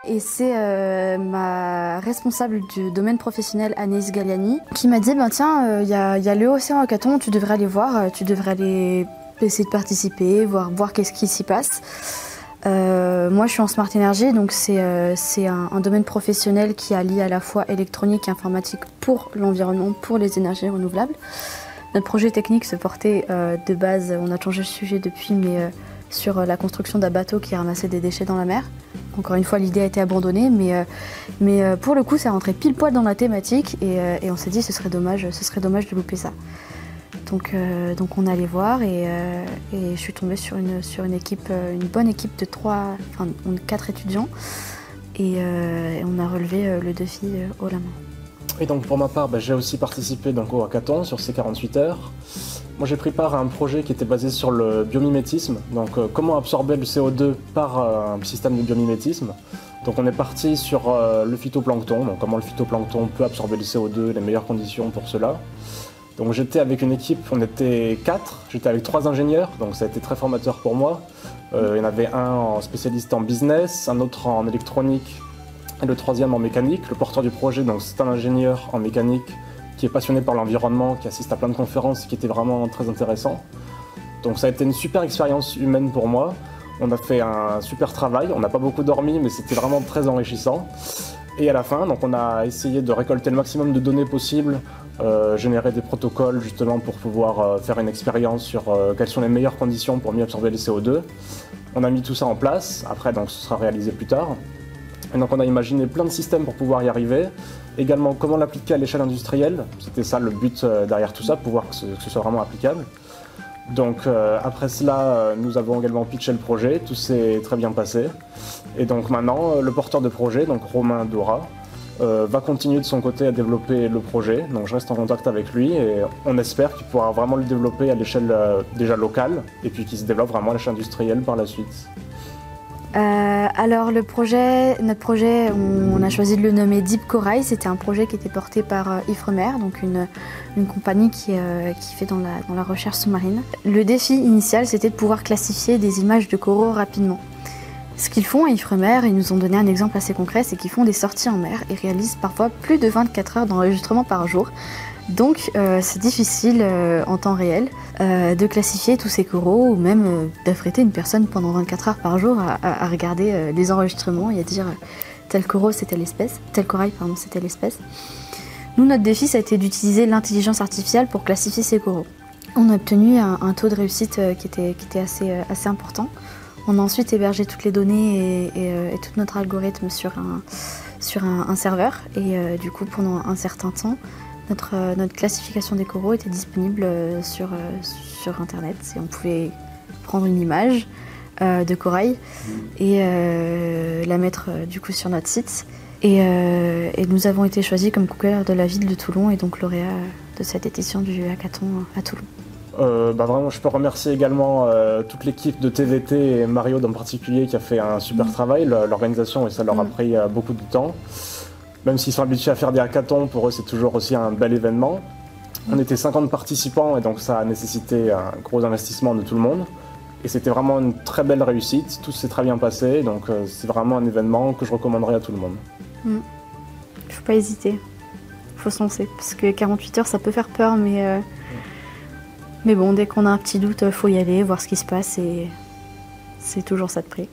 Et c'est ma responsable du domaine professionnel, Anaïs Galliani, qui m'a dit tiens, il y a l'EOC Hackathon, tu devrais aller voir, tu devrais aller essayer de participer, voir qu'est-ce qui s'y passe. Moi je suis en Smart Energy, donc c'est un domaine professionnel qui allie à la fois électronique et informatique pour l'environnement, pour les énergies renouvelables. Notre projet technique se portait de base, on a changé le sujet depuis, mais sur la construction d'un bateau qui ramassait des déchets dans la mer. Encore une fois, l'idée a été abandonnée, mais pour le coup, ça rentrait pile poil dans la thématique et on s'est dit ce serait dommage de louper ça. Donc on est allé voir et je suis tombée sur une équipe, une bonne équipe de 4 étudiants et on a relevé le défi haut la main. Et donc pour ma part, j'ai aussi participé donc, au hackathon sur ces 48 heures. Moi j'ai pris part à un projet qui était basé sur le biomimétisme, donc comment absorber le CO2 par un système de biomimétisme. Donc on est parti sur le phytoplancton, donc comment le phytoplancton peut absorber le CO2, les meilleures conditions pour cela. Donc j'étais avec une équipe, on était 4, j'étais avec 3 ingénieurs, donc ça a été très formateur pour moi. Il y en avait un en spécialiste en business, un autre en électronique et le troisième en mécanique. Le porteur du projet, donc c'est un ingénieur en mécanique qui est passionné par l'environnement, qui assiste à plein de conférences et qui était vraiment très intéressant. Donc ça a été une super expérience humaine pour moi. On a fait un super travail, on n'a pas beaucoup dormi, mais c'était vraiment très enrichissant. Et à la fin, donc on a essayé de récolter le maximum de données possibles, générer des protocoles justement pour pouvoir faire une expérience sur quelles sont les meilleures conditions pour mieux absorber les CO2. On a mis tout ça en place, après donc ce sera réalisé plus tard. Et donc on a imaginé plein de systèmes pour pouvoir y arriver. Également comment l'appliquer à l'échelle industrielle, c'était ça le but derrière tout ça, pour pouvoir que ce soit vraiment applicable. Donc après cela, nous avons également pitché le projet, tout s'est très bien passé. Et donc maintenant, le porteur de projet, donc Romain Dora, va continuer de son côté à développer le projet. Donc je reste en contact avec lui et on espère qu'il pourra vraiment le développer à l'échelle déjà locale et puis qu'il se développe vraiment à l'échelle industrielle par la suite. Alors notre projet, on a choisi de le nommer Deep Corail. C'était un projet qui était porté par Ifremer, donc une compagnie qui fait dans la recherche sous-marine. Le défi initial, c'était de pouvoir classifier des images de coraux rapidement. Ce qu'ils font à Ifremer, ils nous ont donné un exemple assez concret, c'est qu'ils font des sorties en mer et réalisent parfois plus de 24 heures d'enregistrement par jour. Donc c'est difficile en temps réel de classifier tous ces coraux ou même d'affréter une personne pendant 24 heures par jour à regarder les enregistrements et à dire tel coraux c'est telle espèce, tel corail pardon c'est telle espèce. Nous notre défi ça a été d'utiliser l'intelligence artificielle pour classifier ces coraux. On a obtenu un taux de réussite qui était assez important. On a ensuite hébergé toutes les données et tout notre algorithme sur un serveur et du coup pendant un certain temps notre classification des coraux était disponible sur internet et on pouvait prendre une image de corail et la mettre du coup sur notre site et nous avons été choisis comme cooker de la ville de Toulon et donc lauréat de cette édition du hackathon à Toulon. Vraiment, je peux remercier également toute l'équipe de TVT et Mario en particulier qui a fait un super travail, l'organisation, et ça leur a pris beaucoup de temps. Même s'ils sont habitués à faire des hackathons, pour eux c'est toujours aussi un bel événement. On était 50 participants et donc ça a nécessité un gros investissement de tout le monde. Et c'était vraiment une très belle réussite, tout s'est très bien passé, donc c'est vraiment un événement que je recommanderais à tout le monde. Il ne faut pas hésiter, il faut se lancer, parce que 48 heures ça peut faire peur, mais bon, dès qu'on a un petit doute, il faut y aller, voir ce qui se passe et c'est toujours ça de prix.